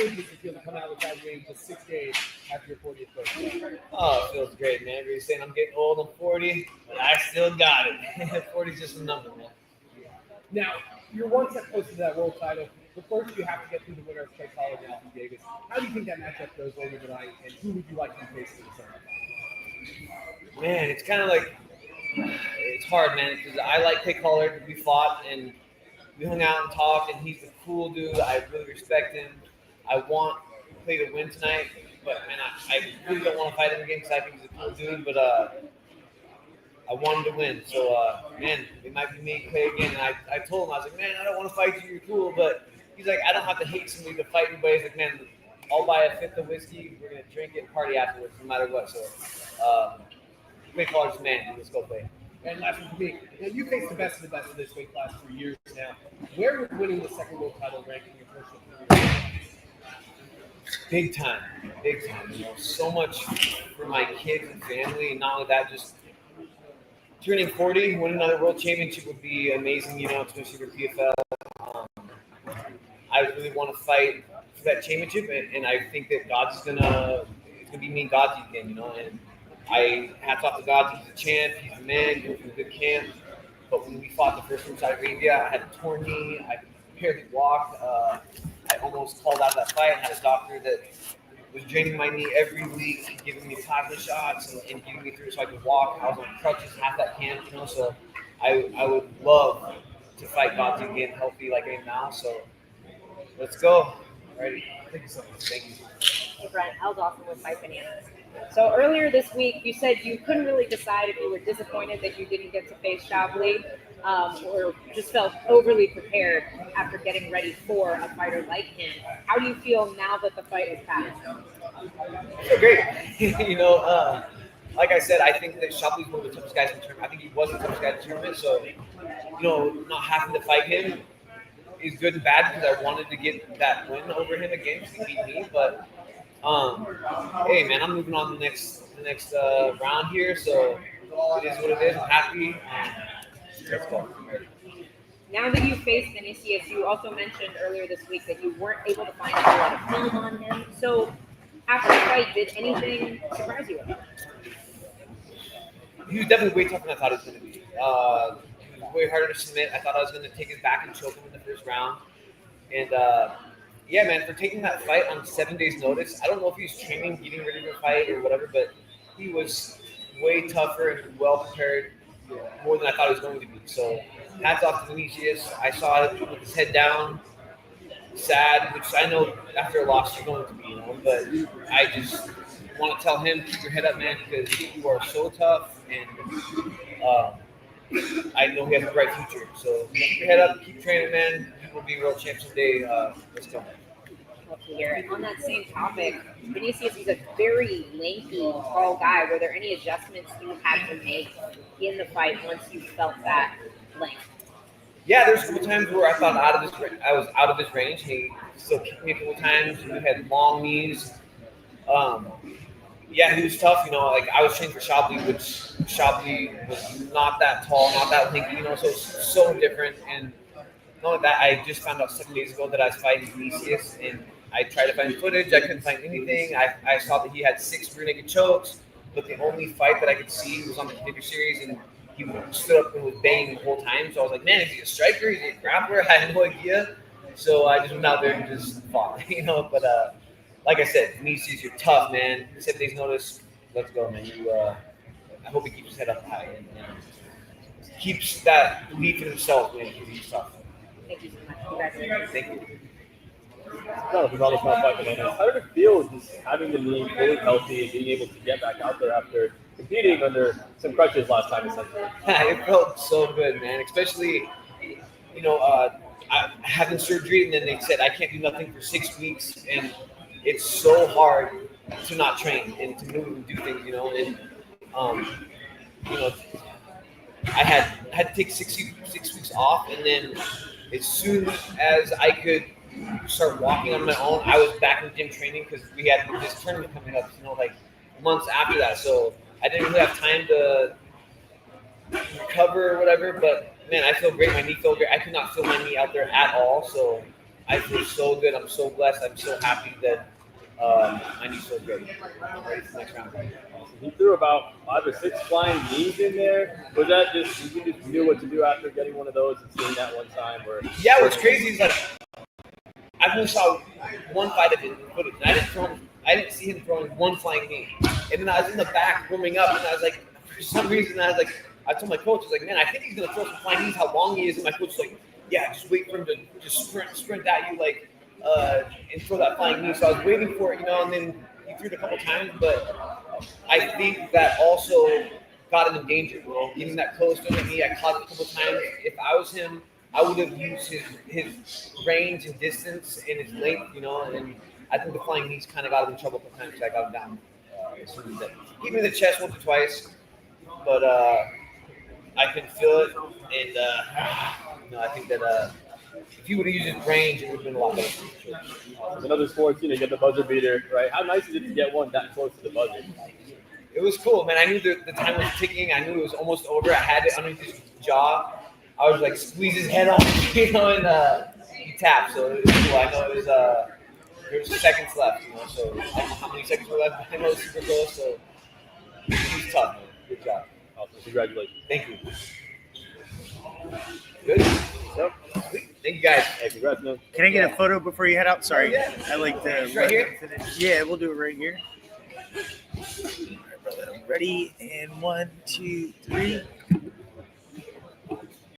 good does it feel to come out with that win just 6 days after your 40th birthday? Oh, it feels great, man. Everybody's saying I'm getting old, I'm 40, but I still got it. 40 is just a number, man. Now, you're one step closer to that world title, but first you have to get through the winner of Trey Collard and Alfie Davis. How do you think that matchup goes over tonight, and who would you like to face in the semifinals? Man, it's kind of like, it's hard, man, because I like Trey Collard. We fought, and we hung out and talked, and he's a cool dude. I really respect him. I want Clay to win tonight, but man, I really don't want to fight him again because I think he's a cool dude. But I want him to win. So man, it might be me, Clay again. And I told him, I was like, man, I don't want to fight you. You're cool, but he's like, I don't have to hate somebody to fight anybody. He's like, man, I'll buy a fifth of whiskey. We're gonna drink it and party afterwards, no matter what. So Clay Collard's man. Let's go play. And last one for me. Now, you faced the best of this weight class for years now. Where would winning the second world title rank in your personal career? Big time. You know, so much for my kids and family. And not only that, just turning 40, winning another world championship would be amazing, you know, especially for PFL. I really want to fight for that championship, and I think that it's gonna be me and Godzi again, you know. And hats off to God, he's a champ, he's a man, he was in a good camp. But when we fought the first time in Saudi Arabia, I had a torn knee, I barely walked. I almost called out of that fight. I had a doctor that was draining my knee every week, giving me plasma shots and getting me through so I could walk. I was on crutches half that camp, you know. So I would love to fight Godzi and get healthy like I am now. So let's go. Ready. Thank you so much. Thank you. Hey Brent, Al Dawson with Fight Bananas. So earlier this week, you said you couldn't really decide if you were disappointed that you didn't get to face Shavli, or just felt overly prepared after getting ready for a fighter like him. How do you feel now that the fight is passed? I feel great. You know, like I said, I think that Shavli's one of the toughest guys in the tournament. I think he was the toughest guy in the tournament. So, you know, not having to fight him is good and bad because I wanted to get that win over him again because he beat me. But hey, man, I'm moving on to the next round here, so it is what it is. I'm happy. Let's go. Now that you faced Vinicius, you also mentioned earlier this week that you weren't able to find a lot of film on him. So after the fight, did anything surprise you? He was definitely way tougher than I thought he was going to be. He was way harder to submit. I thought I was going to take his back and choke him in the first round. And yeah, man, for taking that fight on 7 days' notice, I don't know if he was training, getting ready to fight or whatever, but he was way tougher and well prepared, more than I thought he was going to be. So hats off to Vinicius. I saw it with his head down, sad, which I know after a loss you're going to be, you know, but I just want to tell him, keep your head up, man, because you are so tough, and I know he has a bright future. So keep your head up, keep training, man. You will be world champ someday. Let's go. Love to hear it. On that same topic, Vinicius is a very lanky, tall guy. Were there any adjustments you had to make in the fight once you felt that length? Yeah, there's a couple times where I thought I was out of his range. He still kicked me a couple times. We had long knees. Yeah, he was tough. You know, like I was training for Shavli, which Shavli was not that tall, not that lanky. You know, so it's so different. And not only that, I just found out 7 days ago that I was fighting Vinicius, and I tried to find footage. I couldn't find anything. I saw that he had 6 rear naked chokes, but the only fight that I could see was on the Contender Series, and he stood up and was banging the whole time. So I was like, man, is he a striker? Is he a grappler? I had no idea. So I just went out there and just fought, you know. But like I said, Vinicius, you're tough, man. 7 days notice. Let's go, man. I hope he keeps his head up high and keeps that belief in himself, man, because he's tough. Thank you so much. Congratulations. Thank you. No, it's all about Fight Bananas. How did it feel just having the knee fully healthy and being able to get back out there after competing under some crutches last time, essentially? It felt so good, man. Especially, you know, having surgery, and then they said I can't do nothing for 6 weeks, and it's so hard to not train and to move and do things, you know. And you know, I had to take 6 weeks off, and then as soon as I could start walking on my own, I was back in the gym training because we had this tournament coming up, you know, like months after that. So I didn't really have time to recover or whatever. But man, I feel great. My knee felt great. I could not feel my knee out there at all. So I feel so good. I'm so blessed. I'm so happy that my knee's so good. I'm ready for the next round. He threw about 5 or 6 flying knees in there. Was that just you just knew what to do after getting one of those and seeing that one time? Where Yeah, what's crazy is like I only saw one fight of his footage. And I didn't see him throwing one flying knee. And then I was in the back warming up, and I was like, for some reason, I told my coach, I was like, man, I think he's gonna throw some flying knees. How long he is? And my coach was like, yeah, just wait for him to just sprint at you like and throw that flying knee. So I was waiting for it, and then he threw it a couple times, but I think that also got him in danger. Getting that close to me, I caught it a couple times. If I was him, I would have used his range and distance and his length, and I think the flying knees kind of got him in trouble a couple times. I got him down as soon as that. He hit me in the chest once or twice, but I can feel it, and I think that if he would have used his range, it would have been a lot better. in other sports, you get the buzzer beater, right? How nice is it to get one that close to the buzzer? It was cool, man. I knew the time was ticking. I knew it was almost over. I had it underneath his jaw. I was like, squeeze his head off, and he tapped. So it was cool. I know it was there was seconds left, so I don't know how many seconds were left. I know it's super close, so he was tough, man. Good job. Awesome. Congratulations. Thank you. Good. Yep. Sweet. Thank you, guys. Hey, congrats, man. Can I get a photo before you head out? Sorry. Yeah. I like the Right here? Yeah, we'll do it right here. All right, brother. I'm ready. And 1, 2, 3.